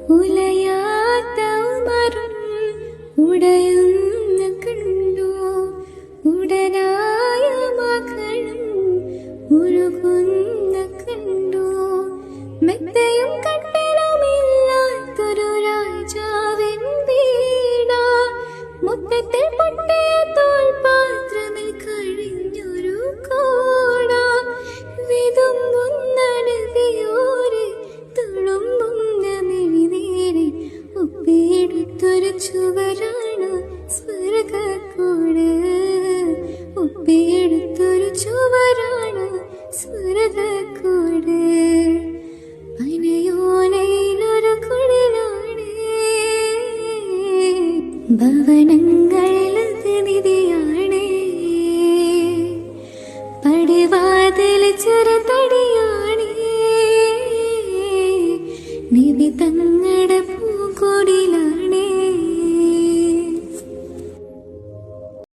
ഉലയാത്ത മരം ഉടയുന്ന കണ്ടു, ഉടനായ മകളും ഉരുകുന്ന കണ്ടു. മെത്തയും കട്ടിലുമില്ലാത്തൊരു രാജാവിൻ വീട, മുറ്റത്തിൽ പൊട്ടിയ തോൽപാത്രമിൽ കഴിഞ്ഞൊരു കോട. വിതുമ്പുന്ന നദിയോരെ തുളുമ്പുന്ന മിഴിനീരെ ഒപ്പിയെടുത്തൊരു ചുവരാണ് സ്വർഗക്കൂട്. ഒപ്പിയെടുത്തൊരു ചുവരാണ് സ്വർഗക്കൂട്. പനയോലയിലൊരു കുടിലാണ്, ഭവനങ്ങളിലത് നിധിയാണ്. പടിവാതിൽ ചെറുതടിയാണ്, നിബിതങ്ങൾ